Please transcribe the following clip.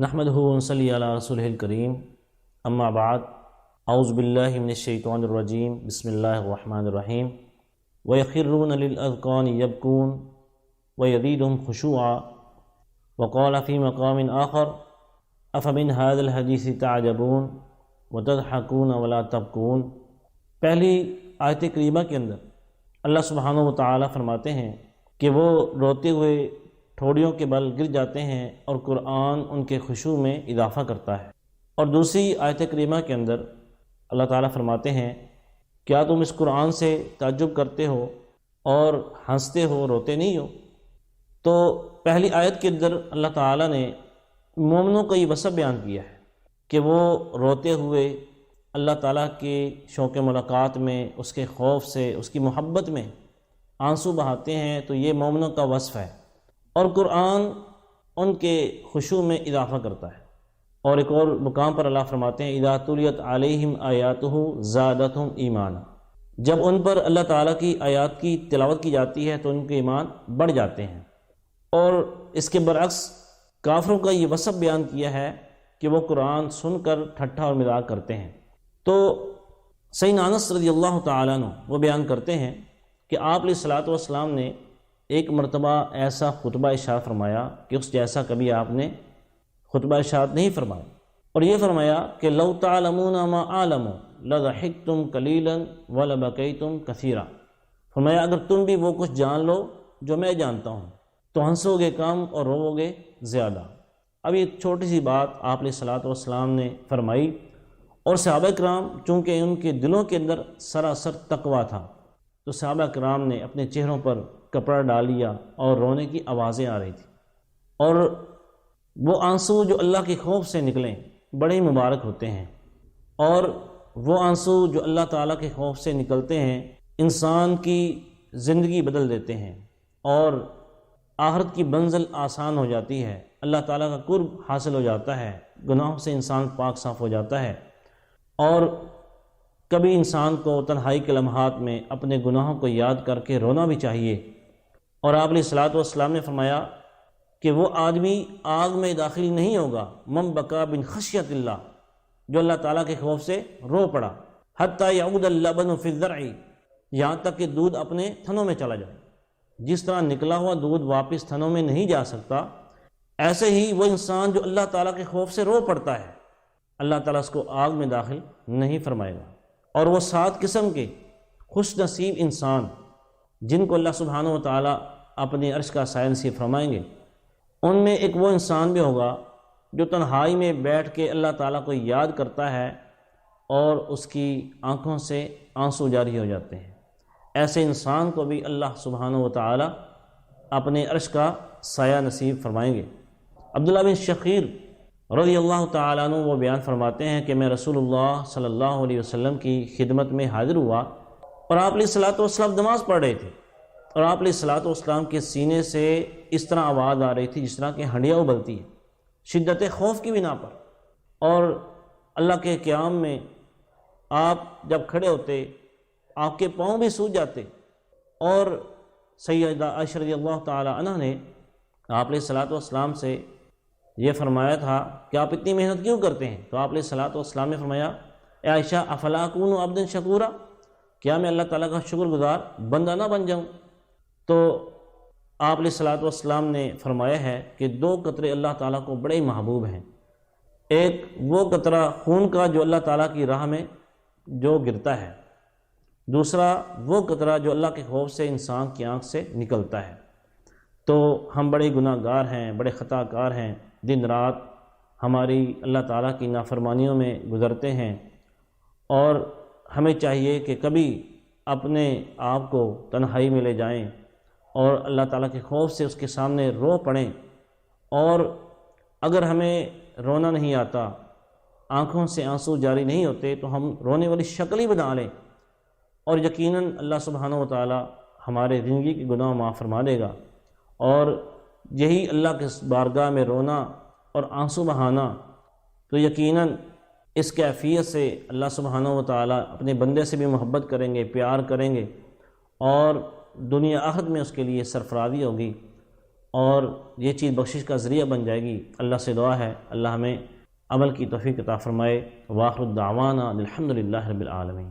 نحمدہ ونصلی علی رسولہ الکریم، اما بعد، اعوذ باللہ من الشیطان الرجیم، بسم اللہ الرحمن الرحیم۔ وَيَخِرُّونَ لِلْأَذْقَانِ يَبْكُونَ وَيَزِيدُهُمْ خُشُوعًا وَقَالَ فِي مَقَامٍ آخَرَ أَفَمِنْ هَذَا الْحَدِيثِ تَعْجَبُونَ وَتَضْحَكُونَ وَلَا تَبْكُونَ۔ پہلی آیت کریمہ کے اندر اللہ سبحانہ وتعالی فرماتے ہیں کہ وہ روتے ہوئے ٹھوڑیوں کے بل گر جاتے ہیں اور قرآن ان کے خشوع میں اضافہ کرتا ہے۔ اور دوسری آیت کریمہ کے اندر اللہ تعالیٰ فرماتے ہیں، کیا تم اس قرآن سے تعجب کرتے ہو اور ہنستے ہو، روتے نہیں ہو؟ تو پہلی آیت کے اندر اللہ تعالیٰ نے مومنوں کا یہ وصف بیان کیا ہے کہ وہ روتے ہوئے اللہ تعالیٰ کے شوق ملاقات میں، اس کے خوف سے، اس کی محبت میں آنسو بہاتے ہیں، تو یہ مومنوں کا وصف ہے، اور قرآن ان کے خشوع میں اضافہ کرتا ہے۔ اور ایک اور مقام پر اللہ فرماتے ہیں، اذا تلیت علیہم آیاتہ زادتہم ایمانا، جب ان پر اللہ تعالیٰ کی آیات کی تلاوت کی جاتی ہے تو ان کے ایمان بڑھ جاتے ہیں۔ اور اس کے برعکس کافروں کا یہ وصف بیان کیا ہے کہ وہ قرآن سن کر ٹھٹھا اور مذاق کرتے ہیں۔ تو سیدنا انس رضی اللہ تعالیٰ عنہ وہ بیان کرتے ہیں کہ آپ علیہ الصلوۃ والسلام نے ایک مرتبہ ایسا خطبہ ارشاد فرمایا کہ اس جیسا کبھی آپ نے خطبہ ارشاد نہیں فرمایا، اور یہ فرمایا کہ لو تعلمون ما اعلم لضحکتم قلیلا ولبکیتم کثیرا۔ فرمایا اگر تم بھی وہ کچھ جان لو جو میں جانتا ہوں تو ہنسو گے کم اور رو گے زیادہ۔ اب یہ چھوٹی سی بات آپ علیہ الصلوۃ والسلام نے فرمائی، اور صحابہ کرام چونکہ ان کے دلوں کے اندر سراسر تقویٰ تھا، تو صحابہ کرام نے اپنے چہروں پر کپڑا ڈال لیا اور رونے کی آوازیں آ رہی تھیں، اور وہ آنسو جو اللہ کے خوف سے نکلیں بڑے مبارک ہوتے ہیں، اور وہ آنسو جو اللہ تعالیٰ کے خوف سے نکلتے ہیں انسان کی زندگی بدل دیتے ہیں، اور آخرت کی منزل آسان ہو جاتی ہے، اللہ تعالیٰ کا قرب حاصل ہو جاتا ہے، گناہوں سے انسان پاک صاف ہو جاتا ہے۔ اور کبھی انسان کو تنہائی کے لمحات میں اپنے گناہوں کو یاد کر کے رونا بھی چاہیے۔ اور آپ علیہ الصلوۃ والسلام نے فرمایا کہ وہ آدمی آگ میں داخل نہیں ہوگا من بکا من خشیت اللہ، جو اللہ تعالیٰ کے خوف سے رو پڑا، حتی یعود اللبن فی الضرع، یہاں تک کہ دودھ اپنے تھنوں میں چلا جائے۔ جس طرح نکلا ہوا دودھ واپس تھنوں میں نہیں جا سکتا، ایسے ہی وہ انسان جو اللہ تعالیٰ کے خوف سے رو پڑتا ہے، اللہ تعالیٰ اس کو آگ میں داخل نہیں فرمائے گا۔ اور وہ 7 قسم کے خوش نصیب انسان جن کو اللہ سبحانہ وتعالیٰ اپنے عرش کا سایہ نصیب فرمائیں گے، ان میں ایک وہ انسان بھی ہوگا جو تنہائی میں بیٹھ کے اللہ تعالیٰ کو یاد کرتا ہے اور اس کی آنکھوں سے آنسو جاری ہو جاتے ہیں۔ ایسے انسان کو بھی اللہ سبحانہ وتعالیٰ اپنے عرش کا سایہ نصیب فرمائیں گے۔ عبداللہ بن شخیر رضی اللہ تعالیٰ عنہ وہ بیان فرماتے ہیں کہ میں رسول اللہ صلی اللہ علیہ وسلم کی خدمت میں حاضر ہوا، اور آپ علیہ الصلوۃ والسلام نماز پڑھ رہے تھے، اور آپ علیہ الصلوۃ والسلام کے سینے سے اس طرح آواز آ رہی تھی جس طرح کہ ہنڈیا ابلتی ہے، شدت خوف کی بنا پر۔ اور اللہ کے قیام میں آپ جب کھڑے ہوتے آپ کے پاؤں بھی سوج جاتے، اور سیدہ عائشہ رضی اللہ تعالیٰ عنہ نے آپ علیہ الصلوۃ والسلام سے یہ فرمایا تھا کہ آپ اتنی محنت کیوں کرتے ہیں؟ تو آپ علیہ الصلوۃ والسلام نے فرمایا، اے عائشہ افلا اکون عبدا شکورا، کیا میں اللہ تعالیٰ کا شکر گزار بندہ نہ بن جاؤں؟ تو آپ علیہ الصلوۃ والسلام نے فرمایا ہے کہ 2 قطرے اللہ تعالیٰ کو بڑے محبوب ہیں، ایک وہ قطرہ خون کا جو اللہ تعالیٰ کی راہ میں جو گرتا ہے، دوسرا وہ قطرہ جو اللہ کے خوف سے انسان کی آنکھ سے نکلتا ہے۔ تو ہم بڑے گناہ گار ہیں، بڑے خطا کار ہیں، دن رات ہماری اللہ تعالیٰ کی نافرمانیوں میں گزرتے ہیں، اور ہمیں چاہیے کہ کبھی اپنے آپ کو تنہائی میں لے جائیں اور اللہ تعالیٰ کے خوف سے اس کے سامنے رو پڑیں، اور اگر ہمیں رونا نہیں آتا، آنکھوں سے آنسو جاری نہیں ہوتے، تو ہم رونے والی شکل ہی بنا لیں، اور یقیناً اللہ سبحانہ وتعالیٰ ہمارے زندگی کے گناہ معاف فرما دے گا۔ اور یہی اللہ کے بارگاہ میں رونا اور آنسو بہانا، تو یقیناً اس کیفیت سے اللہ سبحانہ وتعالیٰ اپنے بندے سے بھی محبت کریں گے، پیار کریں گے، اور دنیا آخرت میں اس کے لیے سرفرازی ہوگی۔ اور یہ چیز بخشش کا ذریعہ بن جائے گی۔ اللہ سے دعا ہے اللہ ہمیں عمل کی توفیق عطا فرمائے۔ وآخر الدعوانا الحمد للہ رب العالمین۔